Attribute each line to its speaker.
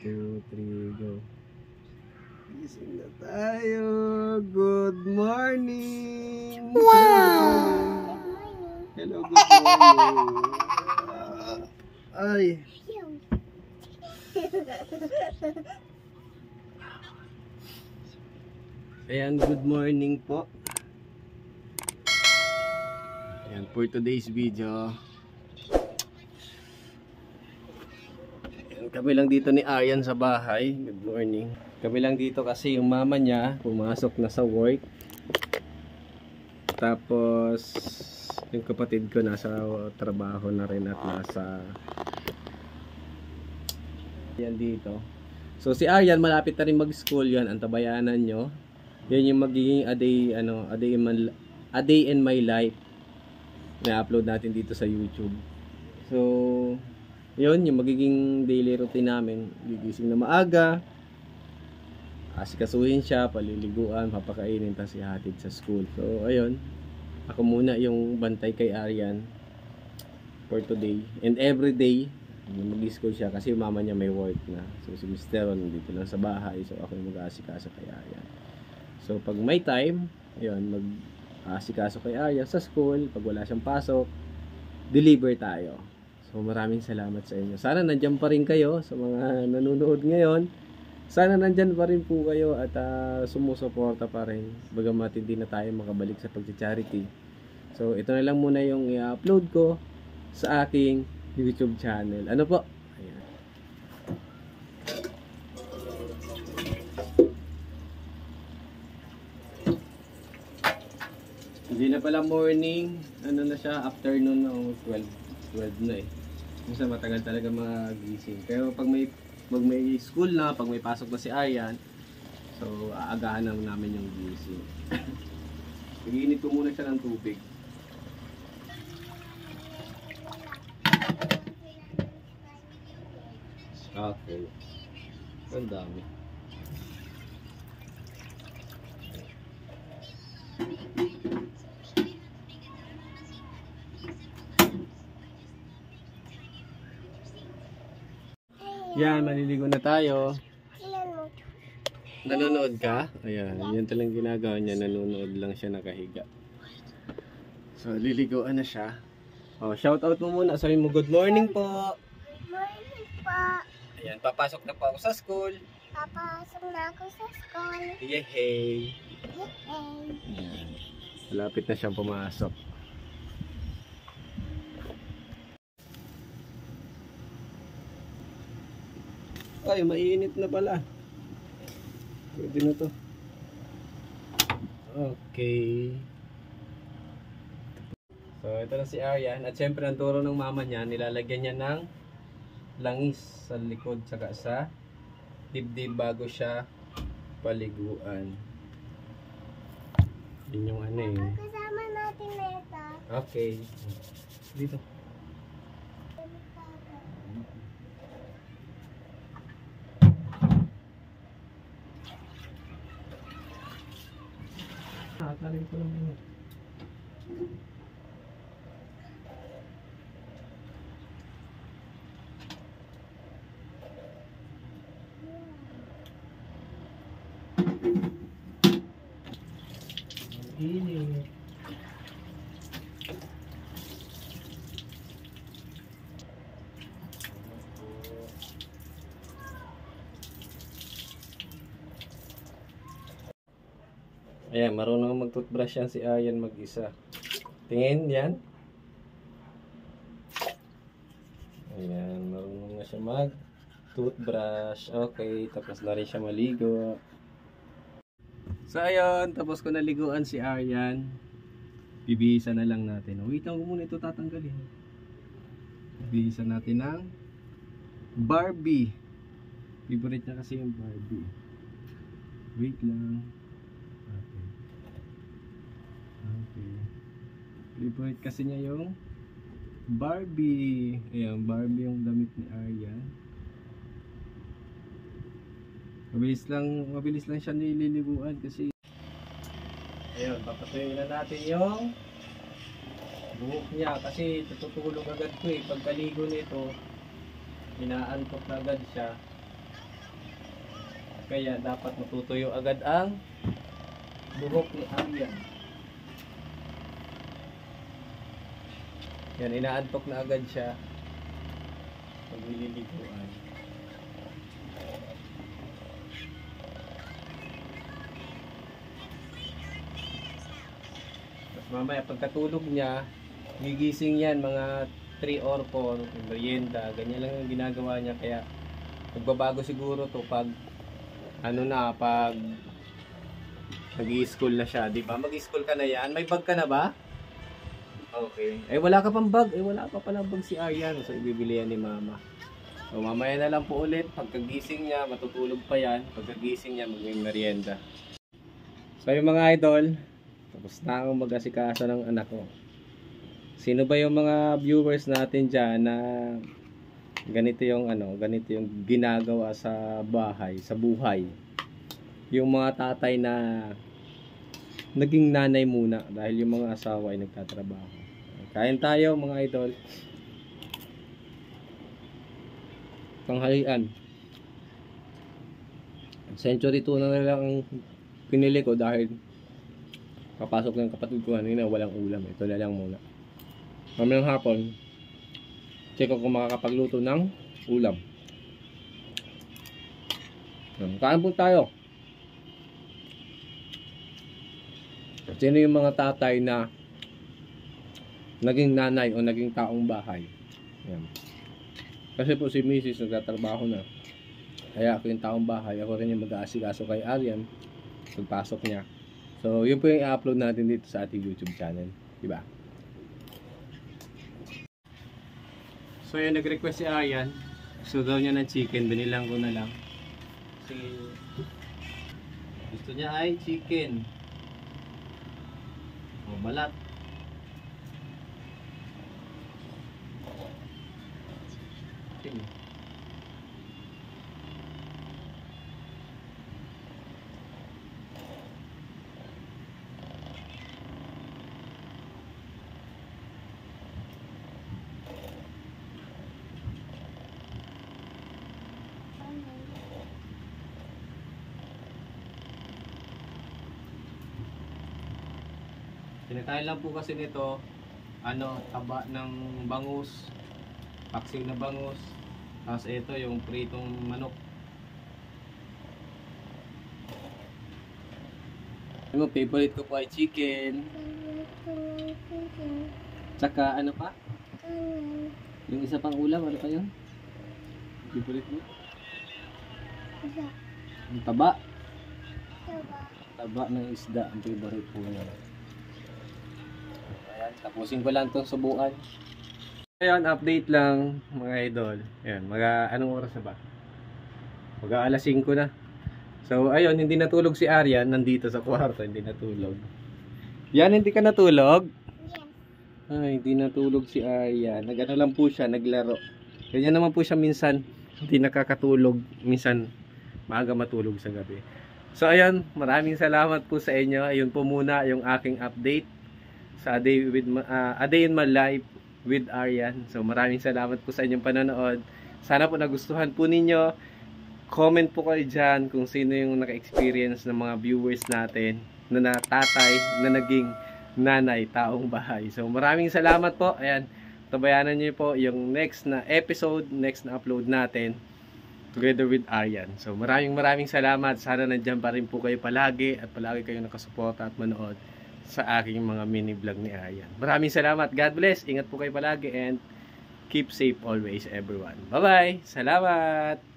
Speaker 1: 2, 3, go. Gising na tayo. Good morning.
Speaker 2: Wow!
Speaker 1: Hello, good morning. Ay. Ayan, good morning po. Ayan, for today's video. Ayan, kami lang dito ni Aryan sa bahay. Good morning. Kami lang dito kasi yung mama niya pumasok na sa work. Tapos yung kapatid ko nasa trabaho na rin at nasa yan dito. So si Aryan malapit na rin mag-school, yan ang tabayanan nyo. Yan yung magiging a day in my life na upload natin dito sa YouTube. So yun yung magiging daily routine namin. Gigising na maaga, asikasuhin siya, paliliguan, papakainin, tapos ihatid sa school. So ayun, ako muna yung bantay kay Aryan for today and every day. Mag-school siya kasi yung mama niya may work na. So si Mr. nandito lang sa bahay, so ako yung mag-aasikaso kay Aryan. So pag may time, ayun, mag-aasikaso kay Aryan sa school. Pag wala siyang pasok, deliver tayo. So maraming salamat sa inyo. Sana nandyan pa rin kayo sa mga nanonood ngayon. Sana nandyan pa rin po kayo at sumusuporta pa rin. Bagamat hindi na tayo makabalik sa pag-charity. So ito na lang muna yung i-upload ko sa aking YouTube channel. Ano po? Ayan. Hindi na pala morning. Ano na siya? Afternoon na. 12 na eh. Minsan matagal talaga magising. Pero pag may school na, pag may pasok na si Aryan, so aagahan na namin yung gising. Pag-iinit ko muna siya ng tubig. Okay. Ang dami. Yan, maliligo na tayo. Nanonood ka? Ayan, yan talang ginagawa niya. Nanonood lang siya nakahiga. So, liliguan na siya. Oh, shout out mo muna. Sabihin mo, good morning po.
Speaker 2: Good morning po.
Speaker 1: Ayan, papasok na po ako sa school.
Speaker 2: Papasok na ako sa school.
Speaker 1: Yehey!
Speaker 2: Yay!
Speaker 1: Ayan. Malapit na siyang pumasok. Ay, mainit na pala. Pwede na to. Okay. So, ito na si Aryan. At syempre, ang turo ng mama niya, nilalagyan niya ng langis sa likod tsaka sa dibdib bago siya paliguan. Yun yung ano eh.
Speaker 2: Kasama natin na ito.
Speaker 1: Okay. Dito. Talim ko lang yun. Init. Ayan, marunong mag-toothbrush yan si Aryan mag-isa. Tingin, yan. Ayan, marunong na siya mag-toothbrush. Okay, tapos na rin siya maligo. So, ayun, tapos ko naliguan si Aryan. Bibihisa na lang natin. Wait lang ko muna ito tatanggalin. Bibihisa natin ng Barbie. Favorite niya kasi yung Barbie. Wait lang. Okay. Favorite kasi niya yung Barbie. Ayan, Barbie yung damit ni Aryan. Mabilis lang siya nililiguan kasi. Ayun, papatuloy na natin yung buhok niya kasi tutulog agad ko eh. Pagkaligo nito, inaantok na agad siya. Kaya dapat matutuyo agad ang buhok ni Aryan. Yan, inaantok na agad siya pag nililiguan. Tapos mamaya pagkatulog niya, gigising yan mga 3 or 4, merienda, ganyan lang yung ginagawa niya. Kaya magbabago siguro to pag pag nag-i-school na siya, di ba? Mag-i-school ka na yan. May bag ka na ba? Okay. Wala ka pang bag. Wala pa palang bag si Aryan. So, ibibili yan ni Mama. So, mamaya na lang po ulit. Pagkagising niya, matutulog pa yan. Pagkagising niya, mag-merienda. So, yung mga idol, tapos na akong mag-asikaso ng anak ko. Sino ba yung mga viewers natin dyan na ganito yung ginagawa sa bahay, sa buhay? Yung mga tatay na naging nanay muna dahil yung mga asawa ay nagtatrabaho. Kain tayo mga idol. Tanghalian. Century tuna na lang ang pinili ko dahil papasok ng kapatid ko kanina, walang ulam. Ito na lang muna. Mamayang hapon, check ko kung makakapagluto ng ulam. Kain po tayo. Sino yung mga tatay na naging nanay o naging taong bahay? Yan. Kasi po si Mrs. nagtatrabaho na. Kaya ako yung taong bahay. Ako rin yung mag-aasikaso kay Aryan pagpasok niya. So, yun po yung i-upload natin dito sa ating YouTube channel. Diba? So, yun, nag-request si Aryan. Gusto daw niya ng chicken. Binilang ko na lang. Kasi gusto niya ay chicken. O, balat. Chicken. Sinitayin lang po kasi nito, taba ng bangus, paksiw na bangus, tapos ito yung pritong manok. Yung favorite ko po ay chicken. Tsaka ano pa? Yung isa pang ulam, ano pa yun? Favorite mo? Yung taba. Taba ng isda, ang favorite po niya. Ayan, tapusin ko lang itong subukan. Ayan, update lang mga idol. Ayan, anong oras na ba? Mag-aalas 5 na. So, ayun, hindi natulog si Aryan. Nandito sa kwarto, hindi natulog. Yan, hindi ka natulog?
Speaker 2: Yes.
Speaker 1: Ay, hindi natulog si Aryan. Nag-ano lang po siya, naglaro. Ganyan naman po siya minsan. Hindi nakakatulog. Minsan, maaga matulog sa gabi. So, ayun, maraming salamat po sa inyo. Ayun po muna yung aking update sa A Day in My Life with Aryan. So, maraming salamat po sa inyong panonood. Sana po nagustuhan po ninyo. Comment po kayo dyan kung sino yung naka-experience ng mga viewers natin na tatay na naging nanay, taong bahay. So, maraming salamat po. Ayan, tabayanan nyo po yung next na episode, next na upload natin together with Aryan. So, maraming salamat. Sana nandyan pa rin po kayo palagi at palagi kayo nakasuporta at manood sa aking mga mini vlog ni Aryan. Maraming salamat. God bless. Ingat po kayo palagi and keep safe always everyone. Bye-bye. Salamat.